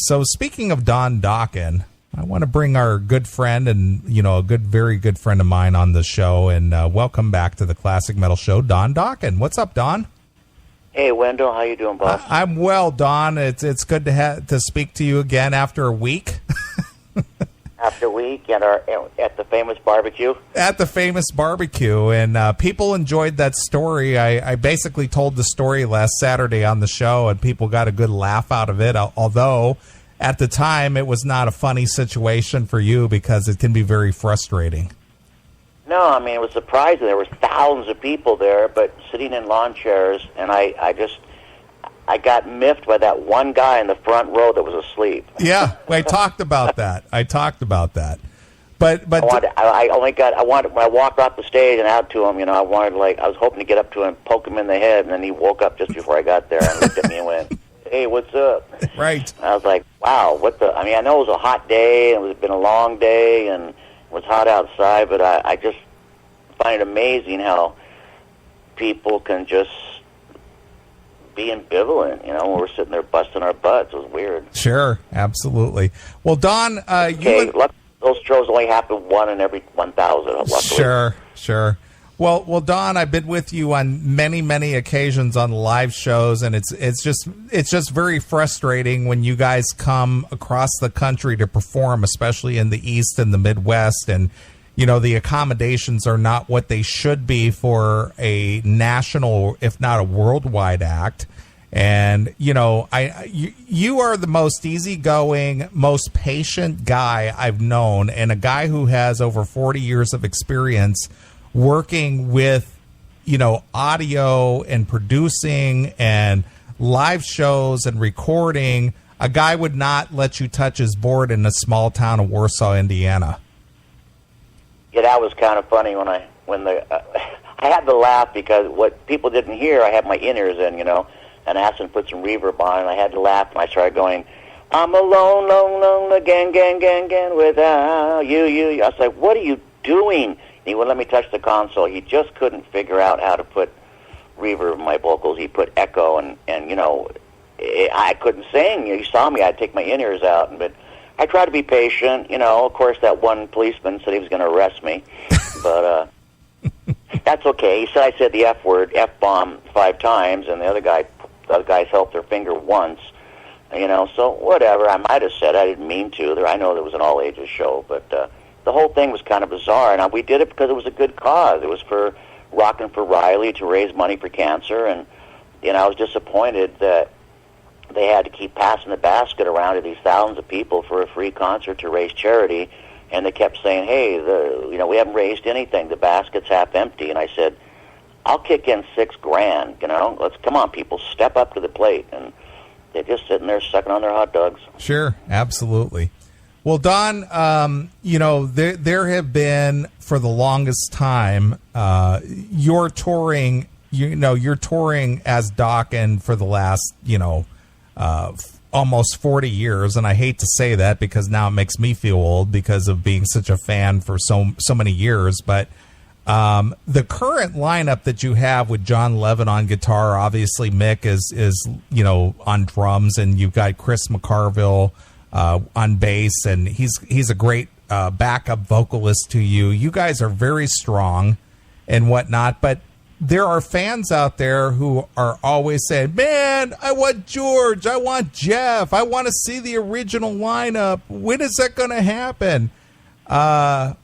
So speaking of Don Dokken, I want to bring our good friend and, a very good friend of mine on the show, and welcome back to the Classic Metal Show, Don Dokken. What's up, Don? Hey, Wendell. How you doing, boss? I'm well, Don. It's good to speak to you again after a week. After a week at the famous barbecue? At the famous barbecue, and people enjoyed that story. I basically told the story last Saturday on the show, and people got a good laugh out of it, although at the time it was not a funny situation for you because it can be very frustrating. No, I mean, it was surprising. There was thousands of people there, but sitting in lawn chairs, and I got miffed by that one guy in the front row that was asleep. Yeah, I talked about that. But when I walked off the stage and out to him, I was hoping to get up to him, poke him in the head, and then he woke up just before I got there and looked at me and went, "Hey, what's up?" Right. I was like, "Wow, I know it was a hot day, and it's been a long day, and it was hot outside, but I just find it amazing how people can just be ambivalent, when we're sitting there busting our butts. It was weird." Sure, absolutely. Well, Don, those shows only happen one in every 1,000. Luckily. Sure. Well, Don, I've been with you on many, many occasions on live shows, and it's just very frustrating when you guys come across the country to perform, especially in the East and the Midwest, and the accommodations are not what they should be for a national, if not a worldwide act. And, you are the most easygoing, most patient guy I've known, and a guy who has over 40 years of experience working with, audio and producing and live shows and recording. A guy would not let you touch his board in a small town of Warsaw, Indiana. Yeah, that was kind of funny when I had to laugh because what people didn't hear, I had my in-ears in, and I asked them to put some reverb on, and I had to laugh, and I started going, "I'm alone, lone, lone, again, without you. I was like, "What are you doing?" And he wouldn't let me touch the console. He just couldn't figure out how to put reverb in my vocals. He put echo, and I couldn't sing. You saw me, I'd take my in-ears out, but I tried to be patient. Of course, that one policeman said he was going to arrest me, but that's okay. He said I said the F word, F-bomb, 5 times, and the other guys helped their finger once. So whatever. I might have said I didn't mean to. I know there was an all-ages show, but the whole thing was kind of bizarre, and we did it because it was a good cause. It was for Rockin' for Riley to raise money for cancer, and I was disappointed that they had to keep passing the basket around to these thousands of people for a free concert to raise charity, and they kept saying, "Hey, we haven't raised anything. The basket's half empty." And I said, "I'll kick in $6,000. Let's come on, people, step up to the plate." And they're just sitting there sucking on their hot dogs. Sure, absolutely. Well, Don, there have been for the longest time. You're touring. You're touring as Dokken for the last almost 40 years, and I hate to say that because now it makes me feel old because of being such a fan for so many years. But the current lineup that you have with John Levin on guitar, obviously Mick is on drums, and you've got Chris McCarville on bass, and he's a great backup vocalist to you. You guys are very strong and whatnot, but there are fans out there who are always saying, "Man, I want George, I want Jeff, I want to see the original lineup. When is that going to happen?" The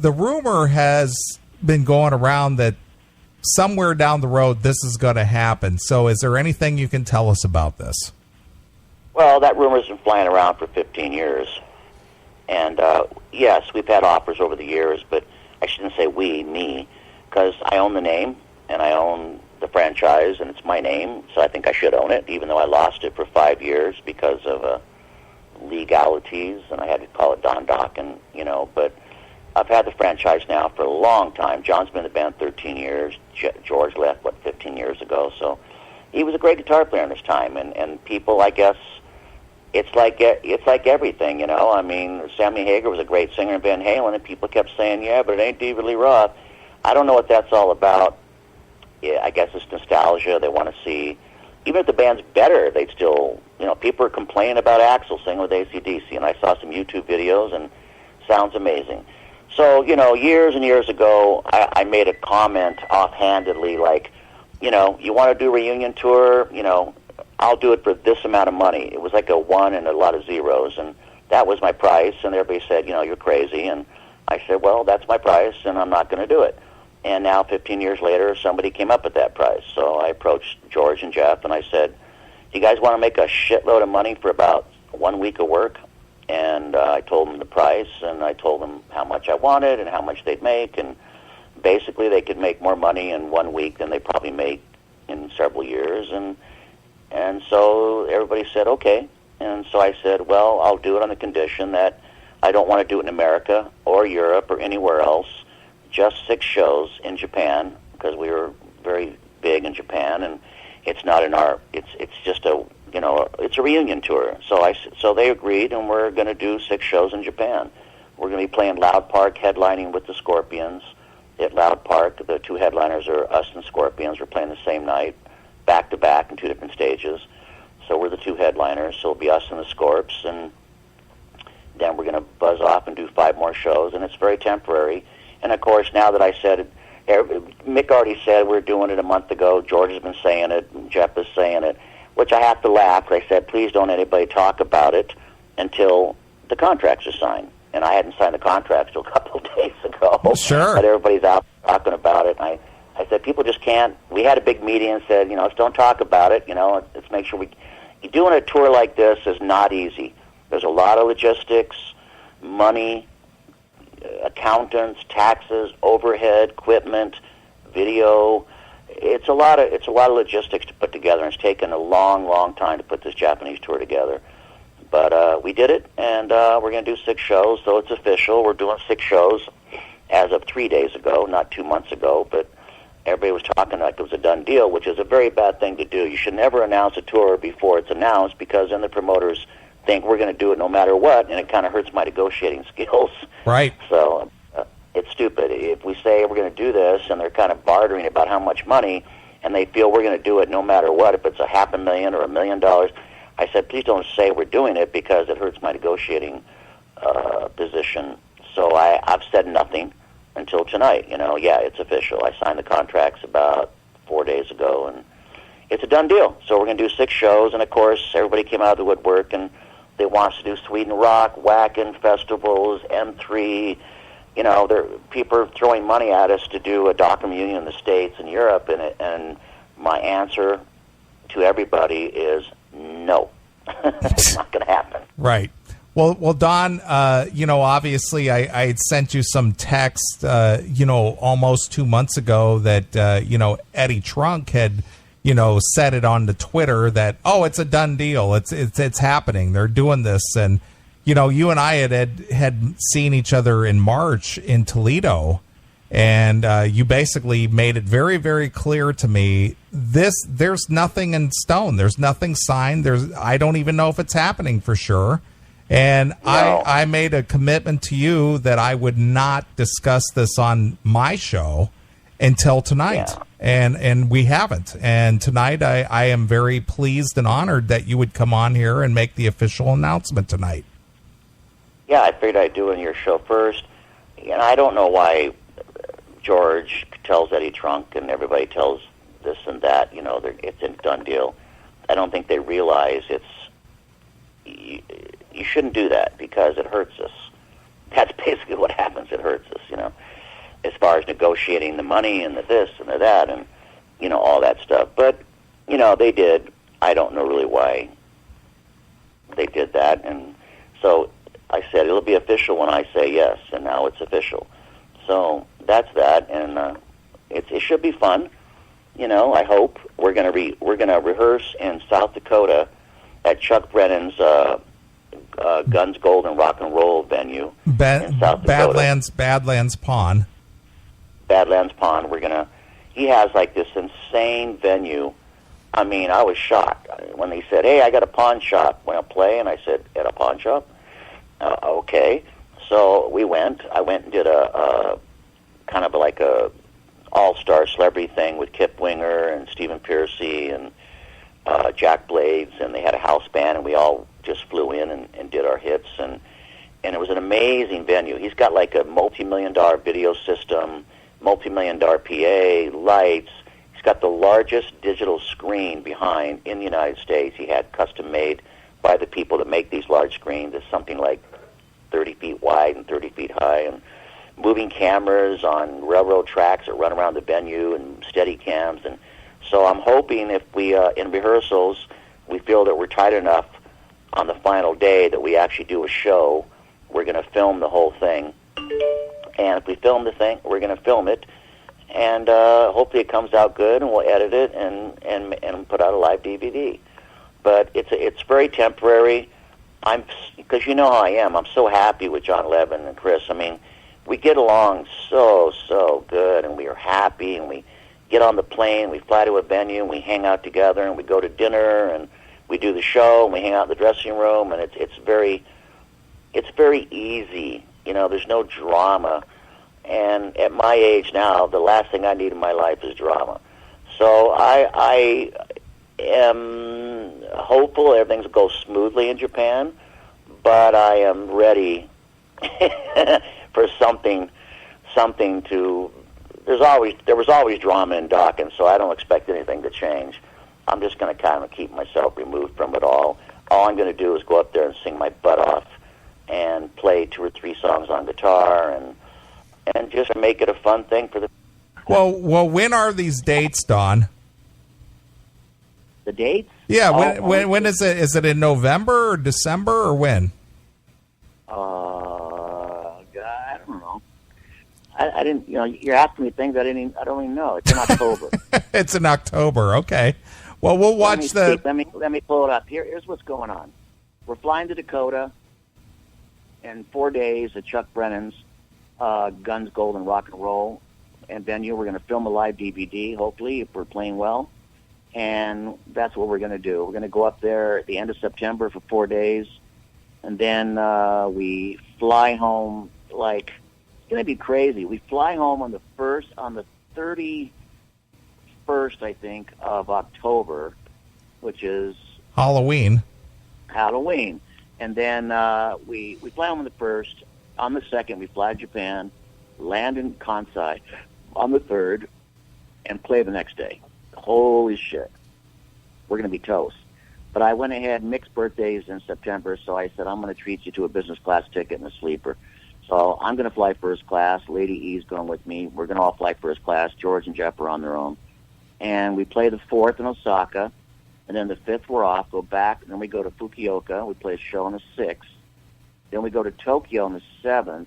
rumor has been going around that somewhere down the road this is going to happen. So is there anything you can tell us about this? Well, that rumor's been flying around for 15 years. And yes, we've had offers over the years, but I shouldn't say me, because I own the name, and I own the franchise, and it's my name, so I think I should own it, even though I lost it for 5 years because of legalities, and I had to call it Don Dokken, but I've had the franchise now for a long time. John's been in the band 13 years. George left, 15 years ago, so he was a great guitar player in his time, and people, I guess, it's like everything, I mean, Sammy Hagar was a great singer in Van Halen, and people kept saying, "Yeah, but it ain't David Lee Roth." I don't know what that's all about. Yeah, I guess it's nostalgia. They want to see, even if the band's better, they'd still, people are complaining about Axl singing with AC/DC, and I saw some YouTube videos, and sounds amazing. So, years and years ago, I made a comment offhandedly, like, you want to do a reunion tour, I'll do it for this amount of money. It was like a one and a lot of zeros, and that was my price, and everybody said, you're crazy, and I said, well, that's my price, and I'm not going to do it. And now, 15 years later, somebody came up with that price. So I approached George and Jeff, and I said, do you guys want to make a shitload of money for about 1 week of work? And I told them the price, and I told them how much I wanted and how much they'd make, and basically they could make more money in 1 week than they probably make in several years. And so everybody said, okay. And so I said, well, I'll do it on the condition that I don't want to do it in America or Europe or anywhere else. Just 6 shows in Japan, because we were very big in Japan, and it's not in our. It's just a it's a reunion tour. So they agreed, and we're going to do 6 shows in Japan. We're going to be playing Loud Park, headlining with the Scorpions. At Loud Park, the 2 headliners are us and Scorpions. We're playing the same night, back to back in 2 different stages. So we're the 2 headliners. So it'll be us and the Scorps, and then we're going to buzz off and do 5 more shows, and it's very temporary. And, of course, now that I said it, Mick already said we're doing it a month ago. George has been saying it. Jeff is saying it, which I have to laugh. I said, please don't anybody talk about it until the contracts are signed. And I hadn't signed the contracts till a couple of days ago. Sure. But everybody's out talking about it. And I said, people just can't. We had a big meeting and said, let's don't talk about it. Let's make sure doing a tour like this is not easy. There's a lot of logistics, money, accountants, taxes, overhead, equipment, video. It's a lot of logistics to put together, and it's taken a long, long time to put this Japanese tour together. But we did it, and we're going to do 6 shows, so it's official. We're doing 6 shows as of 3 days ago, not 2 months ago, but everybody was talking like it was a done deal, which is a very bad thing to do. You should never announce a tour before it's announced, because then the promoters think we're going to do it no matter what, and it kind of hurts my negotiating skills. Right. So it's stupid. If we say we're going to do this, and they're kind of bartering about how much money, and they feel we're going to do it no matter what, if it's $500,000 or $1 million, I said, please don't say we're doing it, because it hurts my negotiating position. So I've said nothing until tonight. Yeah, it's official. I signed the contracts about 4 days ago, and it's a done deal. So we're going to do 6 shows, and of course, everybody came out of the woodwork, and they want us to do Sweden Rock, Wacken festivals, M3. People are throwing money at us to do a Dokken reunion in the States and Europe, and my answer to everybody is no. It's not going to happen. Right. Well, Don, obviously I had sent you some text, almost 2 months ago that, Eddie Trunk had, said it on the Twitter that, it's a done deal. It's happening. They're doing this. And, you and I had seen each other in March in Toledo, and you basically made it very, very clear to me, there's nothing in stone. There's nothing signed. I don't even know if it's happening for sure. And no. I made a commitment to you that I would not discuss this on my show until tonight. Yeah. And we haven't. And tonight I am very pleased and honored that you would come on here and make the official announcement tonight. Yeah, I figured I'd do it on your show first. And I don't know why George tells Eddie Trunk and everybody tells this and that, it's a done deal. I don't think they realize you shouldn't do that, because it hurts us. That's basically what happens. It hurts us, as far as negotiating the money and the this and the that and, all that stuff. But, they did. I don't know really why they did that. And so I said, it'll be official when I say yes, and now it's official. So that's that, and it should be fun. I hope we're gonna rehearse in South Dakota at Chuck Brennan's Guns, Gold, and Rock and Roll venue in South Dakota. Badlands Pond. Badlands Pond. He has like this insane venue. I mean, I was shocked when they said, "Hey, I got a pawn shop. Want to play?" And I said, "At a pawn shop?" Okay. So we went. I went and did a kind of like a all-star celebrity thing with Kip Winger and Stephen Piercy and Jack Blades, and they had a house band, and we all just flew in and did our hits, and it was an amazing venue. He's got like a multi-million-dollar video system, multi-million-dollar PA, lights. He's got the largest digital screen behind in the United States. He had custom-made by the people that make these large screens. It's something like 30 feet wide and 30 feet high, and moving cameras on railroad tracks that run around the venue, and steady cams. And so I'm hoping if we, in rehearsals, we feel that we're tight enough on the final day that we actually do a show. We're going to film the whole thing. And if we film the thing, we're going to film it. And hopefully it comes out good, and we'll edit it and put out a live DVD. But it's very temporary. Because you know how I am. I'm so happy with John Levin and Chris. I mean, we get along so good, and we are happy, and we get on the plane, we fly to a venue, and we hang out together, and we go to dinner, and we do the show, and we hang out in the dressing room, and it's very easy. You know, there's no drama. And at my age now, the last thing I need in my life is drama. So I am hopeful everything will go smoothly in Japan, but I am ready for something to. There was always drama in Dokken, so I don't expect anything to change. I'm just going to kind of keep myself removed from it all. All I'm going to do is go up there and sing my butt off and play 2 or 3 songs on guitar and just make it a fun thing for the. Well, when are these dates, Don? The dates? Yeah, when is it? Is it in November or December or when? God, I don't know. I didn't. You know, you're asking me things I don't even know. It's in October. It's in October. Okay. Well, we'll watch let me pull it up. Here's what's going on. We're flying to Dakota in 4 days at Chuck Brennan's Guns, Gold, and Rock and Roll and venue. We're going to film a live DVD, hopefully, if we're playing well. And that's what we're going to do. We're going to go up there at the end of September for 4 days, and then we fly home. Like, it's going to be crazy. We fly home on the 31st, I think, of October, which is Halloween. And then we fly home on the 1st. On the 2nd, we fly to Japan, land in Kansai on the 3rd, and play the next day. Holy shit. We're going to be toast. But I went ahead. Mick's birthday is in September, so I said, I'm going to treat you to a business class ticket and a sleeper. So I'm going to fly first class. Lady E's going with me. We're going to all fly first class. George and Jeff are on their own. And we play the 4th in Osaka, and then the 5th we're off, go back, and then we go to Fukuoka. We play a show on the 6th. Then we go to Tokyo on the 7th,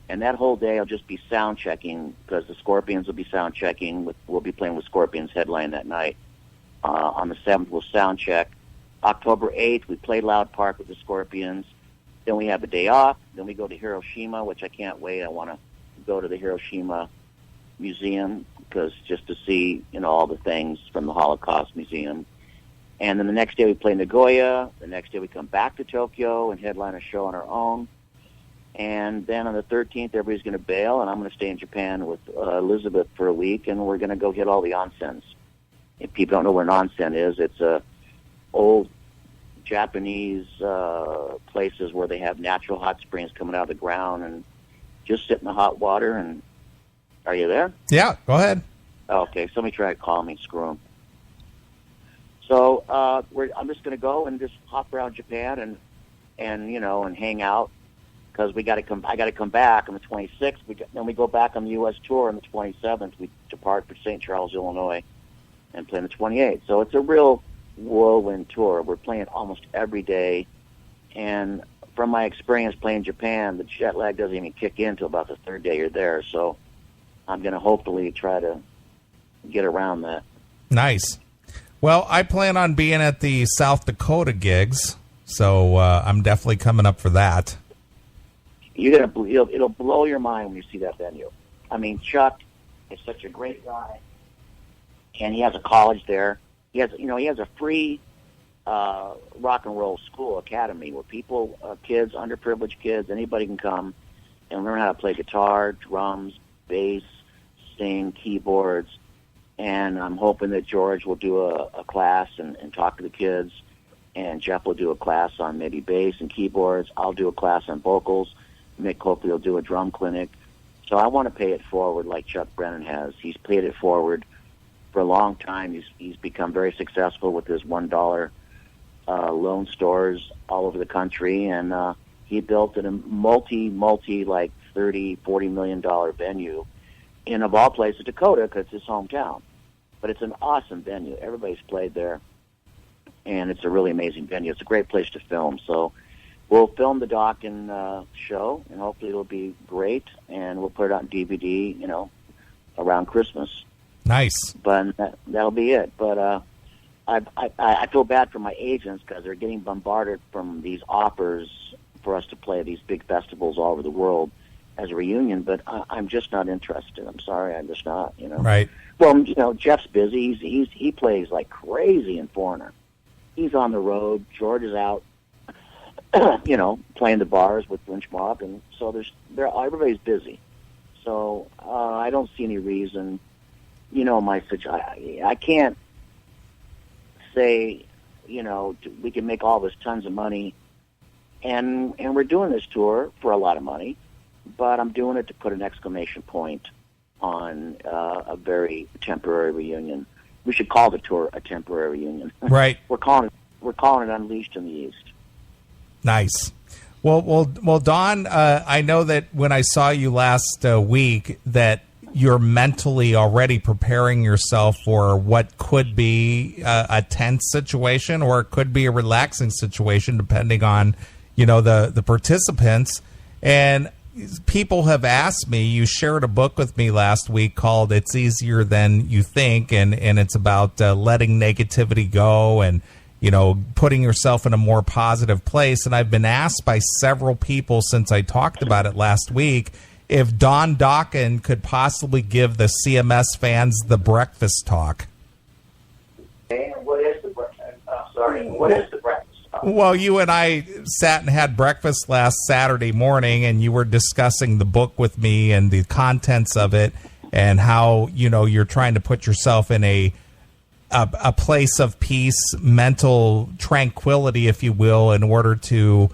and that whole day I'll just be sound checking because the Scorpions will be sound checking. We'll be playing with Scorpions headline that night. On the 7th, we'll sound check. October 8th, we play Loud Park with the Scorpions. Then we have a day off. Then we go to Hiroshima, which I can't wait. I want to go to the Hiroshima Museum because just to see, you know, all the things from the Holocaust Museum. And then the next day we play Nagoya. The next day we come back to Tokyo and headline a show on our own. And then on the 13th, everybody's going to bail, and I'm going to stay in Japan with Elizabeth for a week, and we're going to go hit all the onsens. If people don't know where an onsen is, it's a old Japanese places where they have natural hot springs coming out of the ground and just sit in the hot water. And are you there? Yeah, go ahead. Okay, somebody try to call me. Screw them. So I'm just going to go and just hop around Japan and you know, and hang out because I got to come back on the 26th. Then we go back on the U.S. tour on the 27th. We depart for St. Charles, Illinois, and play on the 28th. So it's a real whirlwind tour. We're playing almost every day, and from my experience playing Japan, the jet lag doesn't even kick in until about the 3rd day you're there. So I'm going to hopefully try to get around that. Nice. Well, I plan on being at the South Dakota gigs, so I'm definitely coming up for that. It'll blow your mind when you see that venue. I mean, Chuck is such a great guy, and he has a college there. He has a free rock and roll school academy where people, kids, underprivileged kids, anybody can come and learn how to play guitar, drums, bass, sing, keyboards. and I'm hoping that George will do a class and talk to the kids, and Jeff will do a class on maybe bass and keyboards. I'll do a class on vocals. Mick hopefully will do a drum clinic. So I want to pay it forward like Chuck Brennan has. He's paid it forward for a long time. He's become very successful with his $1 loan stores all over the country, and he built a multi like $30-40 million venue in, of all places, Dakota, because it's his hometown. But it's an awesome venue. Everybody's played there, and it's a really amazing venue. It's a great place to film. So we'll film the Dokken show, and hopefully it'll be great, and we'll put it on DVD, around Christmas. Nice. But that'll be it. But I feel bad for my agents because they're getting bombarded from these offers for us to play these big festivals all over the world as a reunion, but I'm just not interested. I'm sorry, I'm just not, Right. Well, Jeff's busy. He plays like crazy in Foreigner. He's on the road. George is out, playing the bars with Lynch Mob, and so everybody's busy. So I don't see any reason, my situation. I can't say, we can make all this tons of money, and we're doing this tour for a lot of money, but I'm doing it to put an exclamation point on a very temporary reunion. We should call the tour a temporary reunion. Right. We're calling it Unleashed in the East. Nice. Well, Don, I know that when I saw you last week that you're mentally already preparing yourself for what could be a tense situation, or it could be a relaxing situation, depending on, the participants. And people have asked me, you shared a book with me last week called It's Easier Than You Think, and it's about letting negativity go and, putting yourself in a more positive place. And I've been asked by several people since I talked about it last week if Don Dokken could possibly give the CMS fans the breakfast talk. Okay, what is the breakfast? What is the breakfast? Well, you and I sat and had breakfast last Saturday morning, and you were discussing the book with me and the contents of it, and how you're trying to put yourself in a place of peace, mental tranquility, if you will, in order to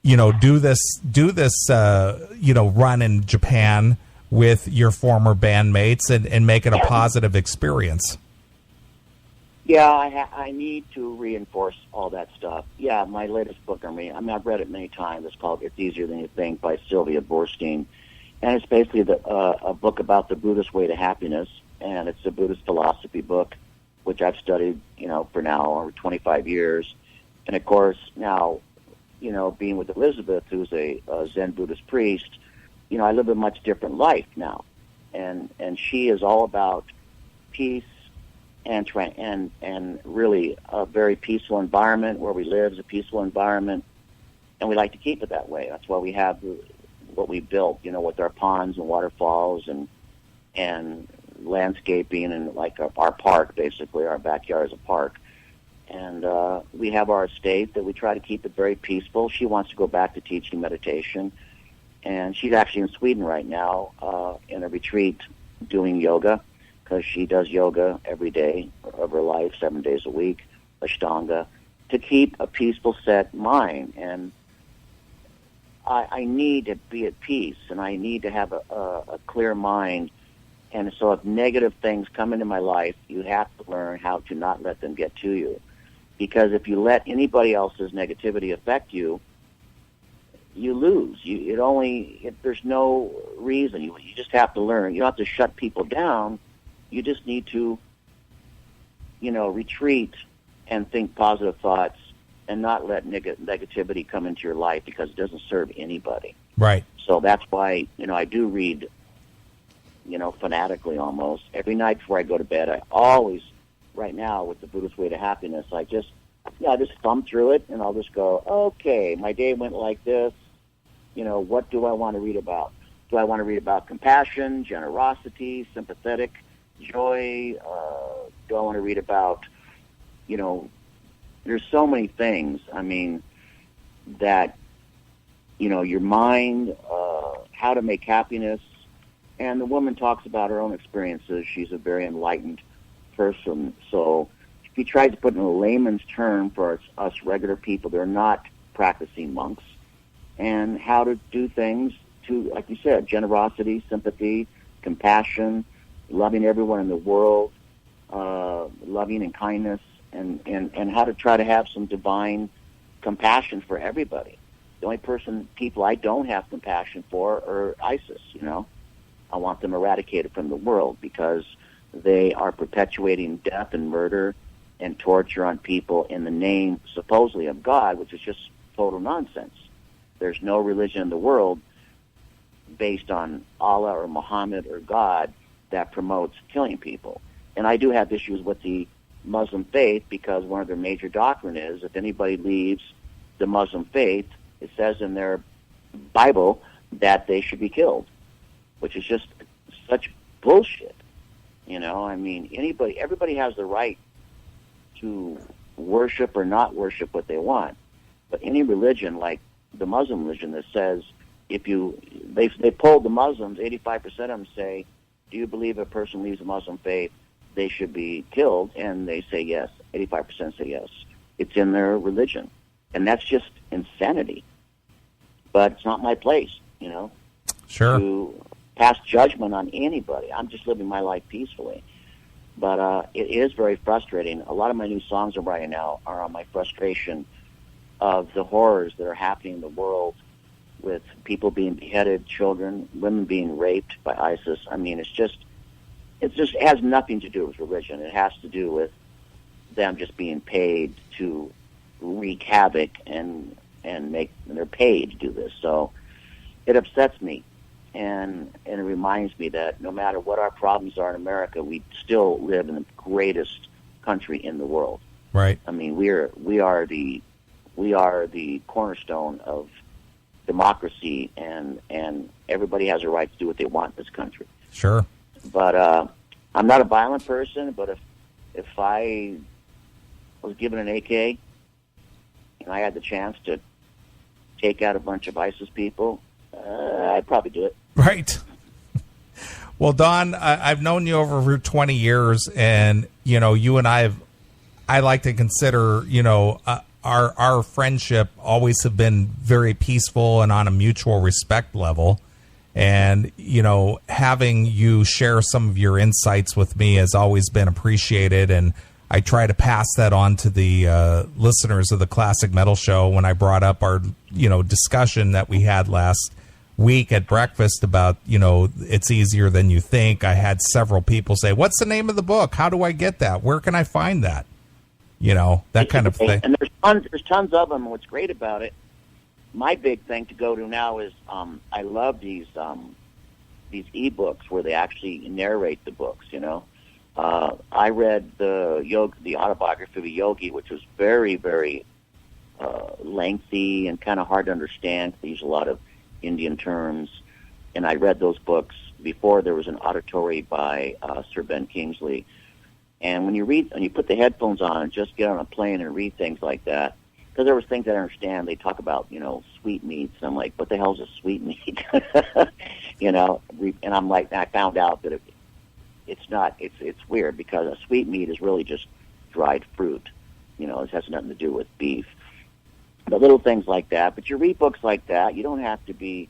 do this run in Japan with your former bandmates and make it a positive experience. Yeah, I need to reinforce all that stuff. Yeah, my latest book I've read it many times. It's called It's Easier Than You Think by Sylvia Boorstein. And it's basically a book about the Buddhist way to happiness. And it's a Buddhist philosophy book, which I've studied, for now over 25 years. And of course, now, being with Elizabeth, who's a Zen Buddhist priest, I live a much different life now. And she is all about peace, and really a very peaceful environment. Where we live is a peaceful environment, and we like to keep it that way. That's why we have what we built, with our ponds and waterfalls and landscaping, and like our park, basically. Our backyard is a park. And we have our estate that we try to keep it very peaceful. She wants to go back to teaching meditation, and she's actually in Sweden right now in a retreat doing yoga, because she does yoga every day of her life, 7 days a week, Ashtanga, to keep a peaceful, set mind. And I need to be at peace, and I need to have a clear mind. And so if negative things come into my life, you have to learn how to not let them get to you. Because if you let anybody else's negativity affect you, you lose. There's no reason. You just have to learn. You don't have to shut people down. You just need to, retreat and think positive thoughts and not let negativity come into your life, because it doesn't serve anybody. Right. So that's why, I do read, fanatically almost. Every night before I go to bed, I always, right now with the Buddhist Way to Happiness, I just thumb through it, and I'll just go, okay, my day went like this. What do I want to read about? Do I want to read about compassion, generosity, sympathetic, joy? Do I want to read about, there's so many things, that, your mind, how to make happiness. And the woman talks about her own experiences. She's a very enlightened person. So if you try to put in a layman's term for us regular people, they're not practicing monks, and how to do things to, like you said, generosity, sympathy, compassion, loving everyone in the world, loving and kindness, and how to try to have some divine compassion for everybody. The only people I don't have compassion for are ISIS, I want them eradicated from the world because they are perpetuating death and murder and torture on people in the name, supposedly, of God, which is just total nonsense. There's no religion in the world based on Allah or Muhammad or God that promotes killing people. And I do have issues with the Muslim faith because one of their major doctrine is if anybody leaves the Muslim faith, it says in their Bible that they should be killed, which is just such bullshit. Everybody has the right to worship or not worship what they want. But any religion, like the Muslim religion, that says they polled the Muslims, 85% of them say, do you believe a person leaves the Muslim faith, they should be killed? And they say yes. 85% say yes. It's in their religion. And that's just insanity. But it's not my place, Sure. to pass judgment on anybody. I'm just living my life peacefully. But it is very frustrating. A lot of my new songs I'm writing now are on my frustration of the horrors that are happening in the world with people being beheaded, children, women being raped by ISIS. It has nothing to do with religion. It has to do with them just being paid to wreak havoc and they're paid to do this. So it upsets me, and it reminds me that no matter what our problems are in America, we still live in the greatest country in the world. Right. We are the cornerstone of democracy, and everybody has a right to do what they want in this country. Sure. But I'm not a violent person, but if I was given an AK and I had the chance to take out a bunch of ISIS people, I'd probably do it. Right. Well, Don, I've known you over 20 years, and, you and I like to consider, our friendship always have been very peaceful and on a mutual respect level. And, having you share some of your insights with me has always been appreciated. And I try to pass that on to the listeners of the Classic Metal Show. When I brought up our, discussion that we had last week at breakfast about, it's easier than you think, I had several people say, what's the name of the book? How do I get that? Where can I find that? That kind of thing. And there's tons of them. And what's great about it, my big thing to go to now is I love these e-books where they actually narrate the books. I read the autobiography of a yogi, which was very, very lengthy and kind of hard to understand. They use a lot of Indian terms, and I read those books before there was an auditory by Sir Ben Kingsley. And when you put the headphones on and just get on a plane and read things like that, because there was things I didn't understand. They talk about, sweetmeats. And I'm like, what the hell is a sweetmeat? And I'm like, I found out that it's not, it's weird because a sweetmeat is really just dried fruit. It has nothing to do with beef. But little things like that. But you read books like that, you don't have to be,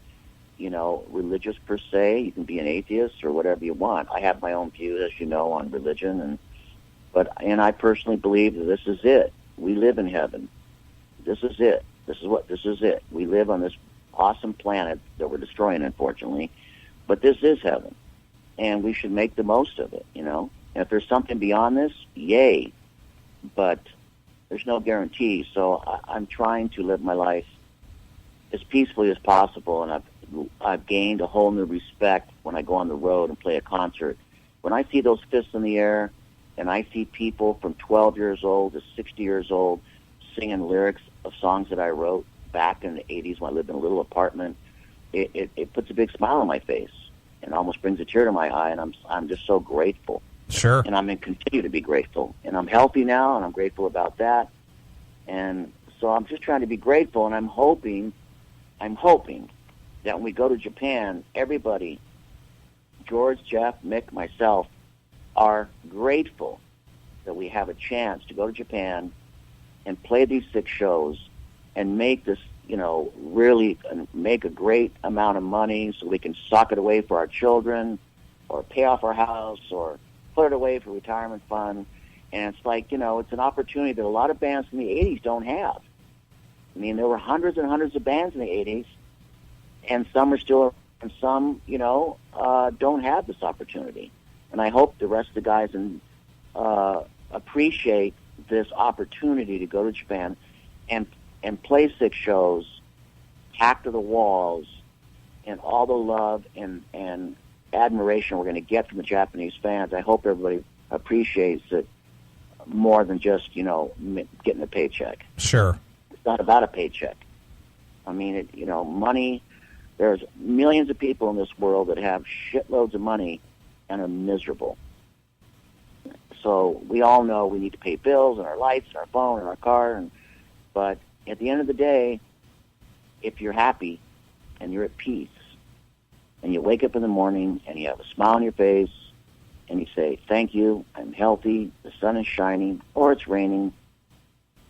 religious per se. You can be an atheist or whatever you want. I have my own views, as you know, on religion. And I personally believe that this is it. We live in heaven. This is it. This is it. We live on this awesome planet that we're destroying, unfortunately. But this is heaven. And we should make the most of it, And if there's something beyond this, yay. But there's no guarantee. So I'm trying to live my life as peacefully as possible. And I've gained a whole new respect when I go on the road and play a concert. When I see those fists in the air and I see people from 12 years old to 60 years old singing lyrics of songs that I wrote back in the 80s when I lived in a little apartment, it puts a big smile on my face and almost brings a tear to my eye, and I'm just so grateful. Sure. And I'm going to continue to be grateful. And I'm healthy now, and I'm grateful about that. And so I'm just trying to be grateful, and I'm hoping that when we go to Japan, everybody, George, Jeff, Mick, myself, are grateful that we have a chance to go to Japan and play these 6 shows and make this, really make a great amount of money so we can sock it away for our children or pay off our house or put it away for retirement fund. And it's like, it's an opportunity that a lot of bands in the 80s don't have. I mean, there were hundreds and hundreds of bands in the 80s, and some are still, and some, don't have this opportunity. And I hope the rest of the guys appreciate this opportunity to go to Japan and play 6 shows, packed to the walls, and all the love and admiration we're going to get from the Japanese fans. I hope everybody appreciates it more than just, getting a paycheck. Sure. It's not about a paycheck. I mean, money, there's millions of people in this world that have shitloads of money and are miserable. So we all know we need to pay bills and our lights and our phone and our car. But at the end of the day, if you're happy and you're at peace and you wake up in the morning and you have a smile on your face and you say, thank you, I'm healthy, the sun is shining, or it's raining,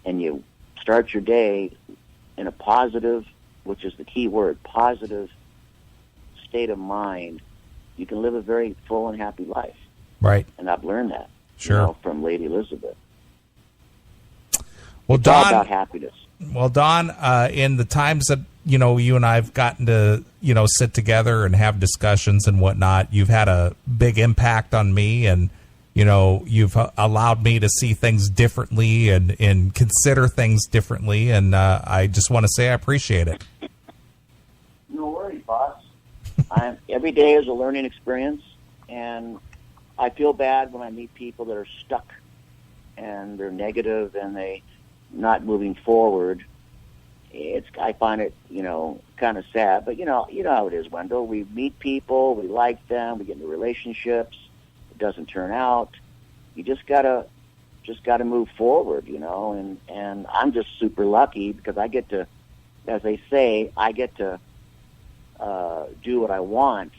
and you start your day in a positive, which is the key word, positive state of mind, you can live a very full and happy life. Right. And I've learned that. Sure. From Lady Elizabeth. Well, It's Don, all about happiness. Well, Don, in the times that, you and I have gotten to, sit together and have discussions and whatnot, you've had a big impact on me, and, you've allowed me to see things differently and consider things differently. And I just want to say I appreciate it. No worries, boss. Every day is a learning experience, and I feel bad when I meet people that are stuck and they're negative and they not moving forward. I find it, kind of sad, but you know how it is, Wendell. We meet people, we like them, we get into relationships. It doesn't turn out. You just gotta move forward, and I'm just super lucky because I get to, as they say, do what I want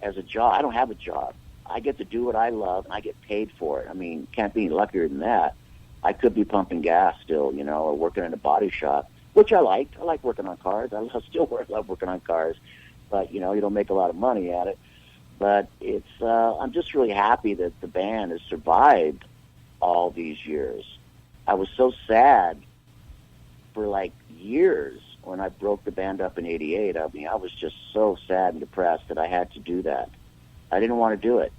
as a job. I don't have a job. I get to do what I love, and I get paid for it. I memean, can't be any luckier than that. I could be pumping gas still, or working in a body shop, which I liked. I like working on cars. I love working on cars, but, you don't make a lot of money at it. But I'm just really happy that the band has survived all these years. I was so sad for, years when I broke the band up in 88. I mean, I was just so sad and depressed that I had to do that. I didn't want to do it.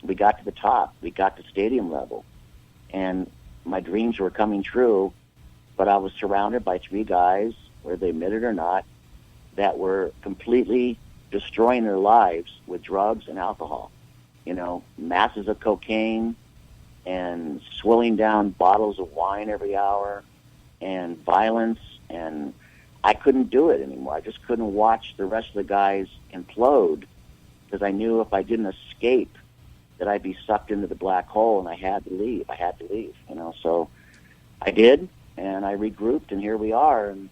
We got to the top. We got to stadium level. And my dreams were coming true, but I was surrounded by 3 guys, whether they admit it or not, that were completely destroying their lives with drugs and alcohol. Masses of cocaine and swilling down bottles of wine every hour and violence, and I couldn't do it anymore. I just couldn't watch the rest of the guys implode because I knew if I didn't escape that I'd be sucked into the black hole, and I had to leave. So I did, and I regrouped, and here we are, and,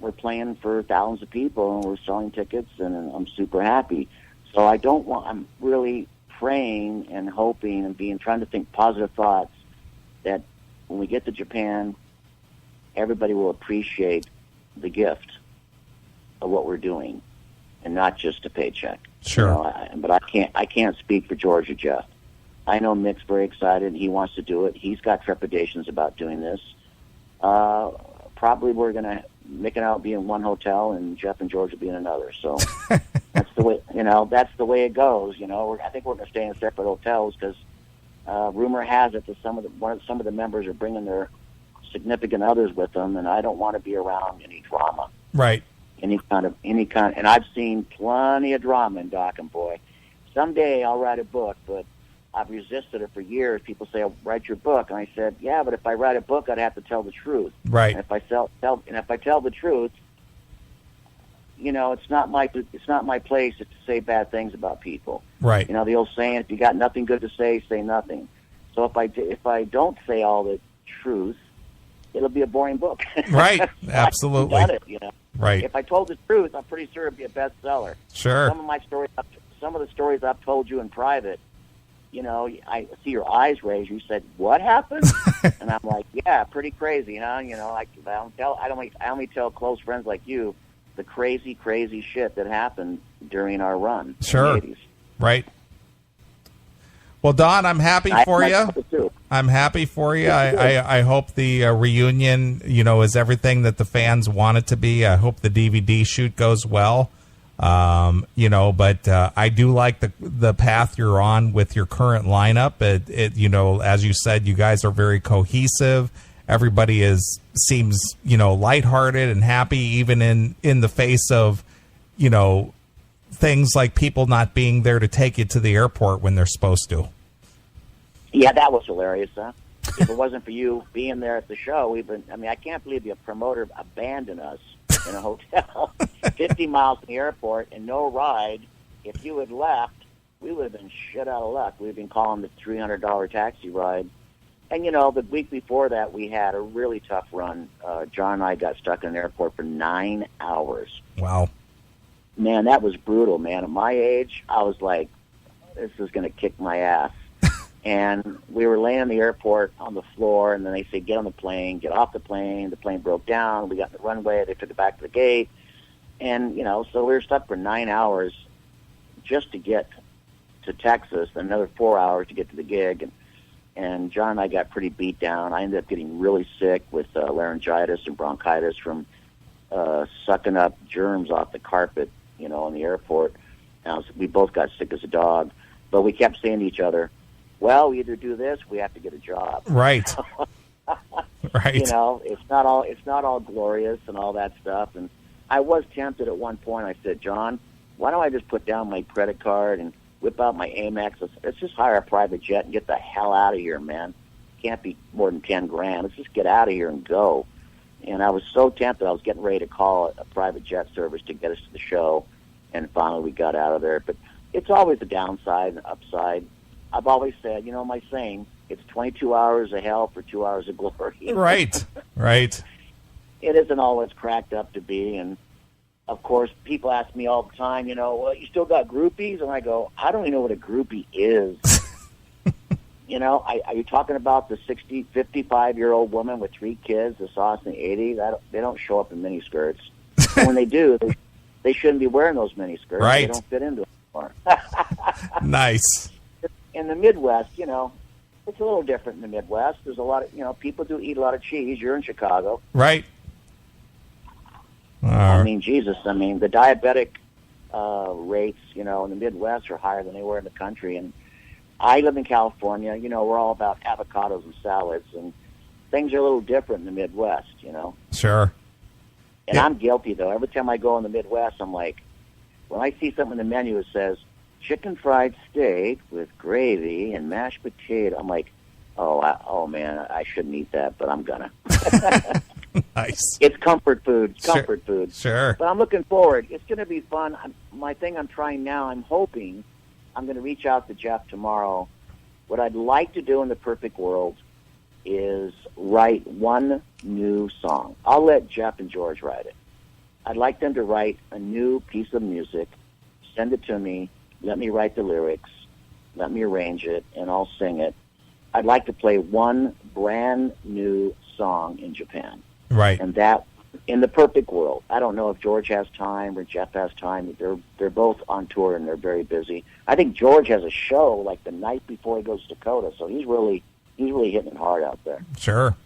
we're playing for thousands of people, and we're selling tickets, and I'm super happy. So I'm really praying and hoping and trying to think positive thoughts that when we get to Japan, everybody will appreciate the gift of what we're doing and not just a paycheck. Sure. But I can't speak for George or Jeff. I know Mick's very excited and he wants to do it. He's got trepidations about doing this. Probably we're going to Mick and I will be in one hotel and Jeff and George will be in another. So that's the way, that's the way it goes. I think we're going to stay in separate hotels because rumor has it that some of the members are bringing their significant others with them, and I don't want to be around any drama. Right. Any kind, and I've seen plenty of drama in Dokken, boy. Someday I'll write a book, but I've resisted it for years. People say, "I'll write your book," and I said, "Yeah, but if I write a book, I'd have to tell the truth." Right. And if I tell the truth, it's not my place to say bad things about people. Right. The old saying, "If you got nothing good to say nothing." So if I don't say all the truth, it'll be a boring book. Right. Absolutely. I've done it, Right. If I told the truth, I'm pretty sure it'd be a bestseller. Sure. Some of the stories I've told you in private, I see your eyes raised. You said, what happened? And I'm like, yeah, pretty crazy, huh? I only tell close friends like you the crazy, crazy shit that happened during our run. Sure. In the 80s. Right. Well, Don, I'm happy for you. I'm happy for you. I hope the reunion, is everything that the fans want it to be. I hope the DVD shoot goes well. But I do like the path you're on with your current lineup. As you said, you guys are very cohesive. Everybody seems lighthearted and happy, even in the face of, things like people not being there to take you to the airport when they're supposed to. Yeah, that was hilarious, huh? If it wasn't for you being there at the show, I can't believe the promoter abandoned us in a hotel 50 miles from the airport and no ride. If you had left, we would have been shit out of luck. We'd been calling the $300 taxi ride. And, the week before that, we had a really tough run. John and I got stuck in an airport for 9 hours. Wow. Man, that was brutal, man. At my age, I was like, this is going to kick my ass. And we were laying in the airport on the floor, and then they said, get on the plane, get off the plane. The plane broke down. We got in the runway. They took it back to the gate. And, so we were stuck for 9 hours just to get to Texas, and another 4 hours to get to the gig. And John and I got pretty beat down. I ended up getting really sick with laryngitis and bronchitis from sucking up germs off the carpet, in the airport. And we both got sick as a dog. But we kept saying to each other, well, we either do this, we have to get a job. Right. Right. It's not all glorious and all that stuff. And I was tempted at one point. I said, John, why don't I just put down my credit card and whip out my Amex? Let's just hire a private jet and get the hell out of here, man. Can't be more than $10,000. Let's just get out of here and go. And I was so tempted. I was getting ready to call a private jet service to get us to the show. And finally we got out of there. But it's always a downside and upside. I've always said, my saying, it's 22 hours of hell for 2 hours of glory. Right, right. It isn't all it's cracked up to be. And, of course, people ask me all the time, well, you still got groupies? And I go, I don't even know what a groupie is. Are you talking about the 55-year-old woman with 3 kids that saw us in the 80s? They don't show up in miniskirts. And when they do, they shouldn't be wearing those miniskirts. Right. They don't fit into it anymore. Nice. In the Midwest, it's a little different in the Midwest. There's a lot of, people do eat a lot of cheese. You're in Chicago. Right. The diabetic rates, in the Midwest are higher than they were in the country. And I live in California. We're all about avocados and salads. And things are a little different in the Midwest, Sure. And I'm guilty, though. Every time I go in the Midwest, I'm like, when I see something in the menu that says, chicken fried steak with gravy and mashed potato. I'm like, man, I shouldn't eat that, but I'm gonna. Nice. It's comfort food. Comfort food. Sure. But I'm looking forward. It's going to be fun. My thing I'm trying now, I'm hoping I'm going to reach out to Jeff tomorrow. What I'd like to do in the perfect world is write one new song. I'll let Jeff and George write it. I'd like them to write a new piece of music, send it to me, let me write the lyrics, let me arrange it, and I'll sing it. I'd like to play one brand new song in Japan. Right. And that, in the perfect world, I don't know if George has time or Jeff has time. They're both on tour and they're very busy. I think George has a show like the night before he goes to Dakota, so he's really hitting it hard out there. Sure.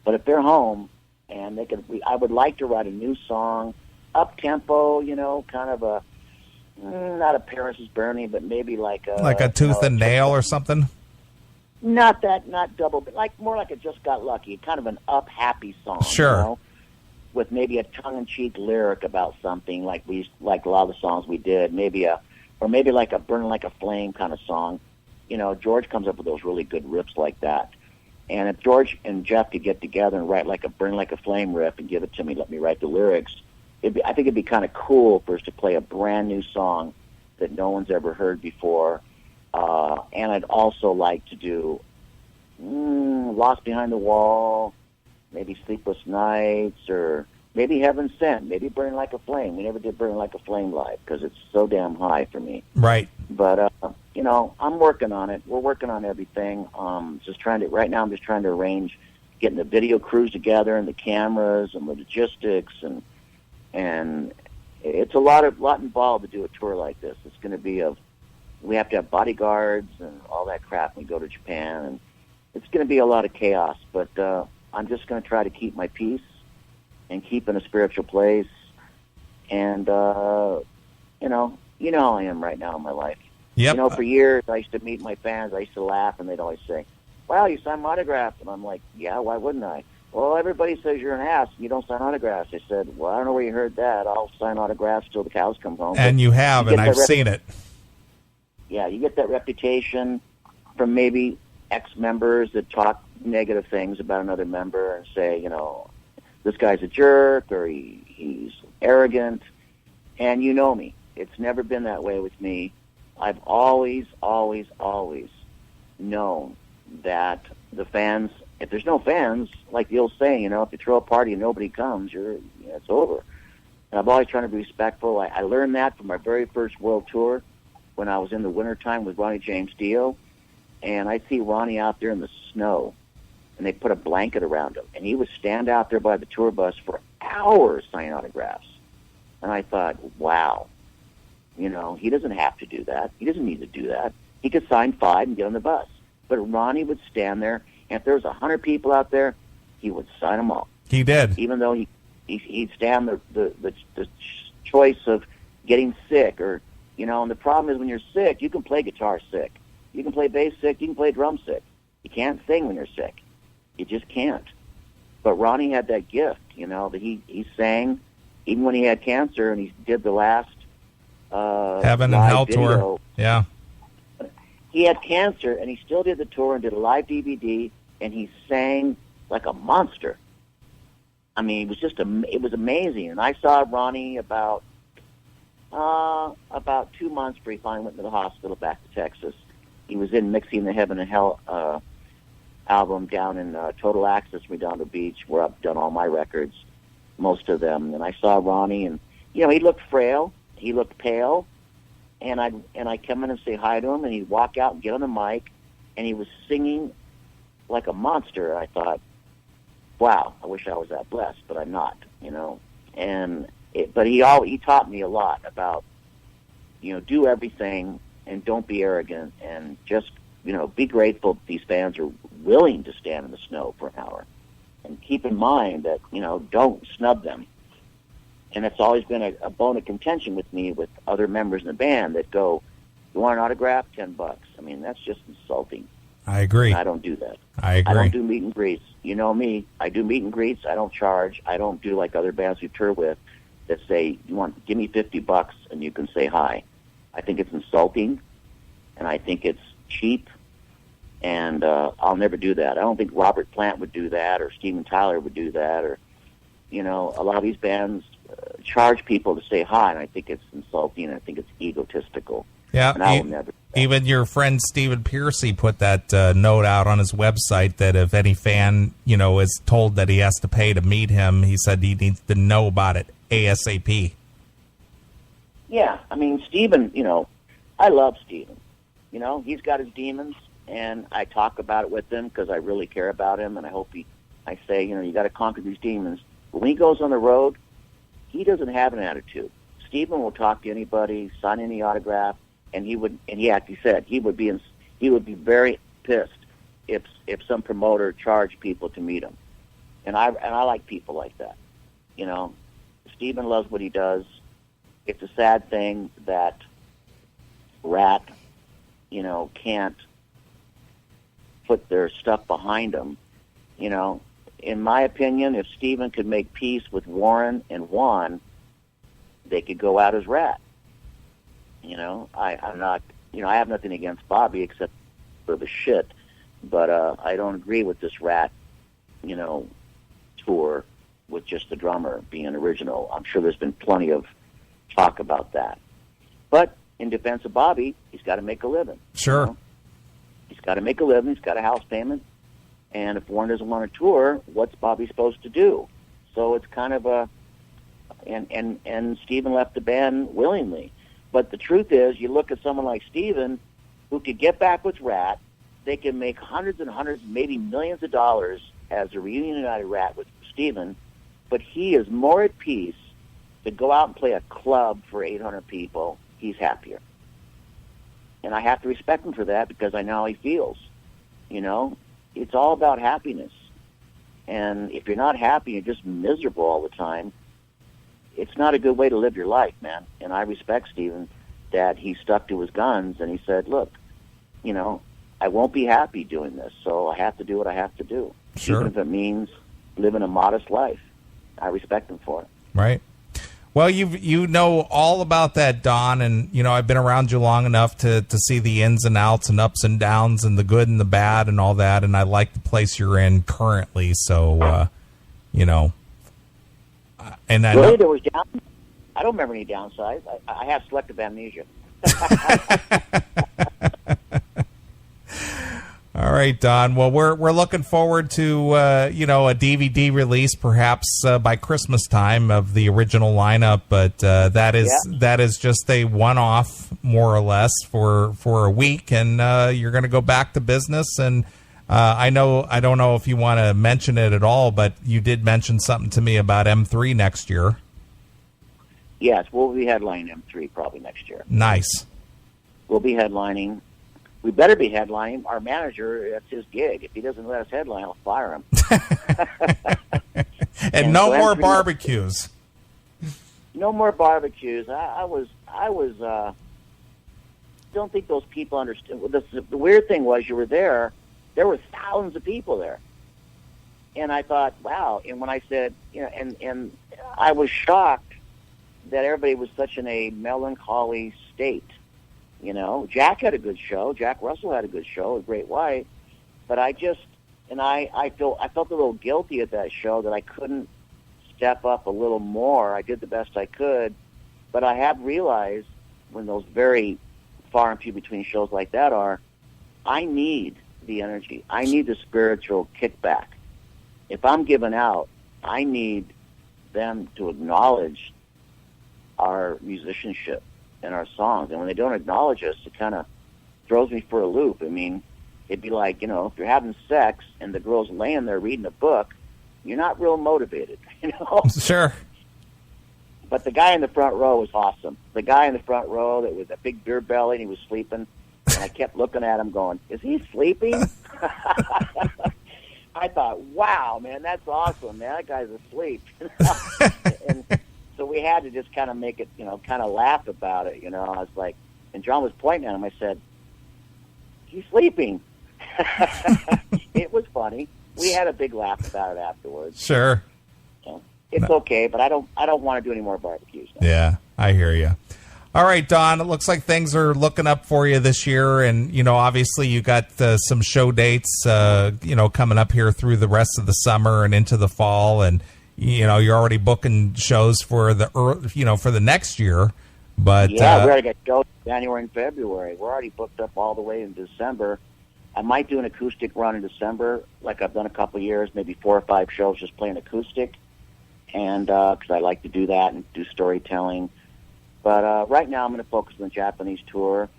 But if they're home and I would like to write a new song, up tempo, kind of a not a Paris is Burning, but maybe like a Tooth and Nail or something. Not double, but more like a Just Got Lucky, kind of an up happy song. Sure. With maybe a tongue-in-cheek lyric about something like a lot of the songs we did, maybe like a Burning Like a Flame kind of song. George comes up with those really good riffs like that. And if George and Jeff could get together and write like a Burning Like a Flame riff and give it to me, let me write the lyrics, I think it'd be kind of cool for us to play a brand new song that no one's ever heard before. And I'd also like to do Lost Behind the Wall, maybe Sleepless Nights, or maybe Heaven Sent, maybe Burning Like a Flame. We never did Burning Like a Flame live because it's so damn high for me. Right. But, I'm working on it. We're working on everything. Right now I'm just trying to arrange getting the video crews together and the cameras and the logistics and it's a lot involved to do a tour like this. It's going to be we have to have bodyguards and all that crap when we go to Japan, and it's going to be a lot of chaos, but I'm just going to try to keep my peace and keep in a spiritual place. And, how I am right now in my life. Yep. For years, I used to meet my fans. I used to laugh, and they'd always say, wow, you sign my autographs. And I'm like, yeah, why wouldn't I? Well, everybody says you're an ass. You don't sign autographs. I said, well, I don't know where you heard that. I'll sign autographs till the cows come home. And you have, and I've seen it. Yeah, you get that reputation from maybe ex-members that talk negative things about another member and say, this guy's a jerk or he's arrogant. And you know me. It's never been that way with me. I've always, always, always known that the fans, if there's no fans, like the old saying, if you throw a party and nobody comes, it's over. And I've always tried to be respectful. I learned that from my very first world tour when I was in the wintertime with Ronnie James Dio. And I'd see Ronnie out there in the snow, and they put a blanket around him. And he would stand out there by the tour bus for hours signing autographs. And I thought, wow, he doesn't have to do that. He doesn't need to do that. He could sign 5 and get on the bus. But Ronnie would stand there, and if there was 100 people out there, he would sign them all. He did. Even though he'd stand the choice of getting sick or, and the problem is when you're sick, you can play guitar sick. You can play bass sick. You can play drum sick. You can't sing when you're sick. You just can't. But Ronnie had that gift, that he sang even when he had cancer, and he did the last Heaven and Hell video. tour. Yeah. He had cancer, and he still did the tour and did a live DVD, and he sang like a monster. I mean, it was amazing. And I saw Ronnie about 2 months before he finally went to the hospital back to Texas. He was in mixing the Heaven and Hell album down in Total Access, Redondo Beach, where I've done all my records, most of them. And I saw Ronnie, and he looked frail, he looked pale, and I'd come in and say hi to him, and he'd walk out and get on the mic, and he was singing like a monster. And I thought, wow, I wish I was that blessed, but I'm not, But he taught me a lot about, do everything and don't be arrogant, and just, be grateful that these fans are willing to stand in the snow for an hour. And keep in mind that, don't snub them. And it's always been a bone of contention with me with other members in the band that go, you want an autograph? $10. I mean, that's just insulting. I agree. And I don't do that. I agree. I don't do meet and greets. You know me. I do meet and greets. I don't charge. I don't do like other bands we tour with that say, give me $50 and you can say hi. I think it's insulting, and I think it's cheap, and I'll never do that. I don't think Robert Plant would do that, or Steven Tyler would do that, or, a lot of these bands charge people to say hi, and I think it's insulting, and I think it's egotistical. Yeah, and I will never. Even your friend Stephen Piercy put that note out on his website that if any fan, is told that he has to pay to meet him, he said he needs to know about it ASAP. Yeah, I mean, Stephen, I love Stephen. He's got his demons, and I talk about it with him because I really care about him, and I say, you got to conquer these demons. But when he goes on the road, he doesn't have an attitude. Stephen will talk to anybody, sign any autograph, and he would be very pissed if some promoter charged people to meet him. And I like people like that. Stephen loves what he does. It's a sad thing that Rat, can't put their stuff behind them. In my opinion, if Stephen could make peace with Warren and Juan, they could go out as Rat. I'm not, I have nothing against Bobby except for the shit, but I don't agree with this Rat, tour with just the drummer being original. I'm sure there's been plenty of talk about that. But in defense of Bobby, he's got to make a living. Sure. He's got to make a living. He's got a house payment. And if Warren doesn't want to tour, what's Bobby supposed to do? So it's kind of and Stephen left the band willingly. But the truth is, you look at someone like Stephen, who could get back with Rat. They can make hundreds and hundreds, maybe millions of dollars as a reunited Rat with Steven, but he is more at peace to go out and play a club for 800 people. He's happier. And I have to respect him for that because I know how he feels. You know, it's all about happiness. And if you're not happy, you're just miserable all the time, it's not a good way to live your life, man. And I respect Steven that he stuck to his guns and he said, look, you know, I won't be happy doing this, so I have to do what I have to do. Sure. Even if it means living a modest life. I respect him for it. Right. Well, you know all about that, Don, and, you know, I've been around you long enough to see the ins and outs and ups and downs and the good and the bad and all that, and I like the place you're in currently, so, you know. And I really, know, there was down. I don't remember any downsides. I have selective amnesia. All right, Don. Well, we're looking forward to you know, a DVD release perhaps by Christmas time of the original lineup, but that is just a one-off more or less for a week, and you're going to go back to business. And I don't know if you want to mention it at all, but you did mention something to me about M3 next year. Yes, we'll be headlining M3 probably next year. Nice. We'll be headlining. We better be headlining. Our manager, that's his gig. If he doesn't let us headline, I'll fire him. and no more barbecues. No more barbecues. I was don't think those people understood. The weird thing was, you were there were thousands of people there. And I thought, wow. And when I said, you know, and I was shocked that everybody was such in a melancholy state. You know, Jack had a good show. Jack Russell had a good show, a Great White. But I felt a little guilty at that show that I couldn't step up a little more. I did the best I could. But I have realized when those very far and few between shows like that are, I need the energy. I need the spiritual kickback. If I'm giving out, I need them to acknowledge our musicianship and our songs. And when they don't acknowledge us, it kind of throws me for a loop. I mean, it'd be like, you know, if you're having sex and the girl's laying there reading a book, you're not real motivated, you know? Sure. But the guy in the front row was awesome. The guy in the front row that with a big beer belly and he was sleeping, and I kept looking at him going, is he sleeping? I thought, wow, man, that's awesome, man. That guy's asleep. And so we had to just kind of make it, you know, kind of laugh about it, you know. I was like, and John was pointing at him. I said, he's sleeping. It was funny. We had a big laugh about it afterwards. Sure. So it's okay, but I don't want to do any more barbecues now. Yeah, I hear you. All right, Don, it looks like things are looking up for you this year. And, you know, obviously you got some show dates, you know, coming up here through the rest of the summer and into the fall. And, you know, you're already booking shows for for the next year. But yeah, we already got shows in January and February. We're already booked up all the way in December. I might do an acoustic run in December, like I've done a couple of years, maybe 4 or 5 shows just playing acoustic, and because I like to do that and do storytelling. But right now I'm going to focus on the Japanese tour,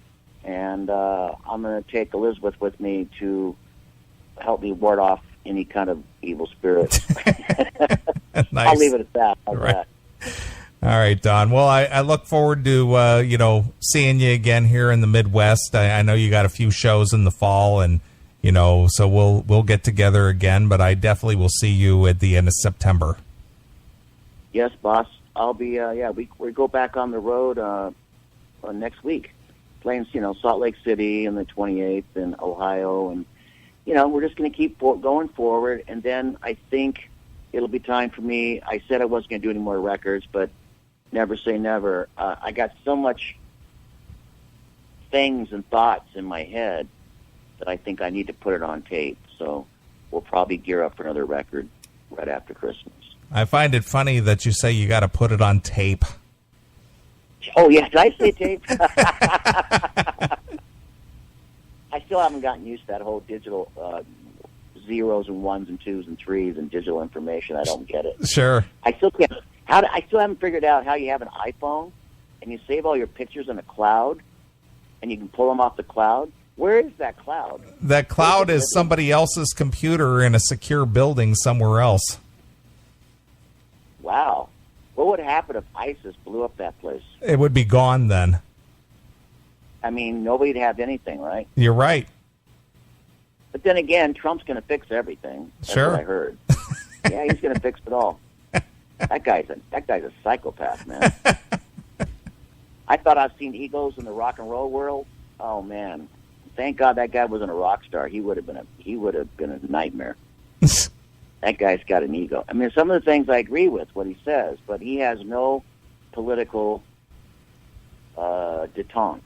and I'm going to take Elizabeth with me to help me ward off any kind of evil spirits. Nice. I'll leave it at that. How's Right. that? All right, Don. Well, I look forward to, you know, seeing you again here in the Midwest. I know you got a few shows in the fall, and, you know, so we'll get together again, but I definitely will see you at the end of September. Yes, boss. I'll be, we go back on the road next week, playing, you know, Salt Lake City and the 28th and Ohio. And, you know, we're just going to keep going forward. And then I think it'll be time for me. I said I wasn't going to do any more records, but never say never. I got so much things and thoughts in my head that I think I need to put it on tape. So we'll probably gear up for another record right after Christmas. I find it funny that you say you got to put it on tape. Oh, yeah. Did I say tape? I still haven't gotten used to that whole digital zeros and ones and twos and threes and digital information. I don't get it. Sure. I still can't. I still haven't figured out how you have an iPhone and you save all your pictures in a cloud, and you can pull them off the cloud. Where is that cloud? That cloud is somebody else's computer in a secure building somewhere else. Wow. What would happen if ISIS blew up that place? It would be gone then. I mean, nobody'd have anything, right? You're right. But then again, Trump's going to fix everything. That's Sure. what I heard. Yeah, he's going to fix it all. That guy's a psychopath, man. I thought I've seen egos in the rock and roll world. Oh man, thank God that guy wasn't a rock star. He would have been a nightmare. That guy's got an ego. I mean, some of the things I agree with what he says, but he has no political detente.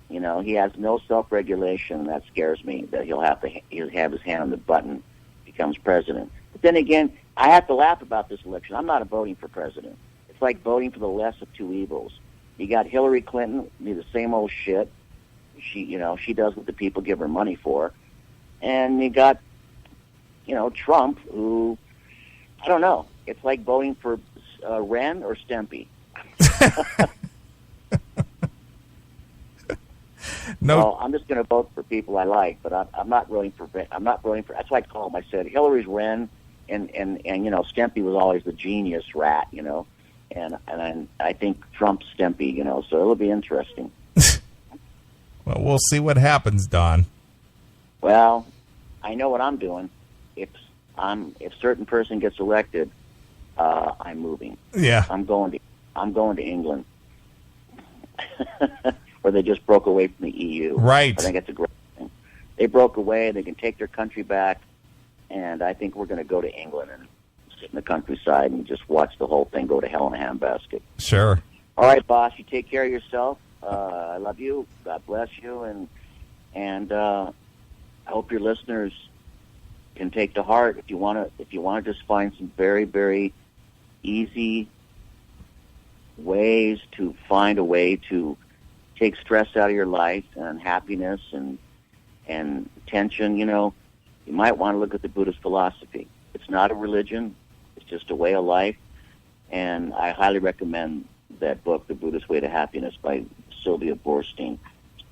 You know, he has no self-regulation. That scares me. That he'll have his hand on the button, becomes president. But then again, I have to laugh about this election. I'm not voting for president. It's like voting for the less of two evils. You got Hillary Clinton, the same old shit. She does what the people give her money for, and you got, Trump, who, I don't know. It's like voting for Wren or Stempy. No, well, I'm just going to vote for people I like, but I'm not voting for. I'm not voting for. That's why I call him. I said Hillary's Wren, and Stempy was always the genius rat, and I think Trump's Stempy, so it'll be interesting. Well, we'll see what happens, Don. Well, I know what I'm doing. If certain person gets elected, I'm moving. Yeah, I'm going to England, where they just broke away from the EU. Right. I think it's a great thing. They broke away. They can take their country back, and I think we're going to go to England and sit in the countryside and just watch the whole thing go to hell in a handbasket. Sure. All right, boss. You take care of yourself. I love you. God bless you, and I hope your listeners can take to heart. If you want to just find some very, very easy ways to find a way to take stress out of your life and happiness and tension, you might want to look at the Buddhist philosophy. It's not a religion. It's just a way of life. And I highly recommend that book, The Buddhist Way to Happiness by Sylvia Boorstein.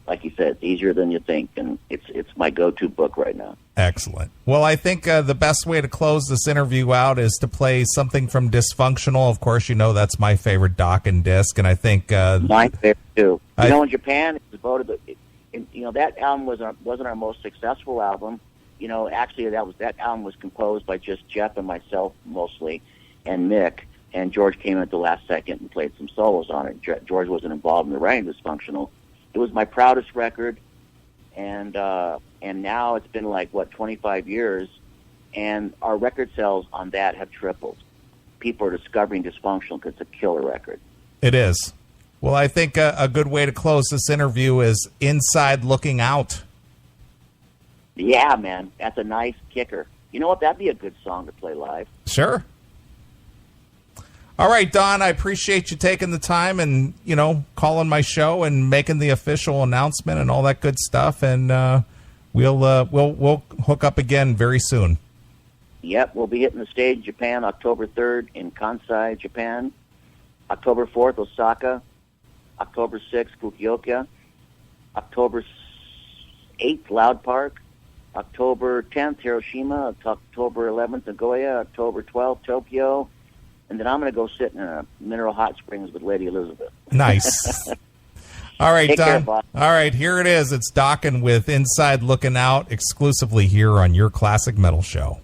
Like you said, it's easier than you think, and it's my go-to book right now. Excellent. Well, I think the best way to close this interview out is to play something from Dysfunctional. Of course, that's my favorite Dokken disc, and I think my favorite too. In Japan, it was voted. That album wasn't our most successful album. Actually, that album was composed by just Jeff and myself mostly, and Mick. And George came in at the last second and played some solos on it. George wasn't involved in the writing of Dysfunctional. It was my proudest record, and now it's been 25 years, and our record sales on that have tripled. People are discovering Dysfunctional because it's a killer record. It is. Well, I think a good way to close this interview is Inside Looking Out. Yeah, man, that's a nice kicker. You know what? That'd be a good song to play live. Sure. All right, Don, I appreciate you taking the time and, calling my show and making the official announcement and all that good stuff. And we'll hook up again very soon. Yep, we'll be hitting the stage in Japan October 3rd in Kansai, Japan. October 4th, Osaka. October 6th, Fukuoka. October 8th, Loud Park. October 10th, Hiroshima. October 11th, Nagoya. October 12th, Tokyo. And then I'm going to go sit in a mineral hot springs with Lady Elizabeth. Nice. All right, Take Don. care, boss. All right, here it is. It's Dokken with Inside Looking Out, exclusively here on Your Classic Metal Show.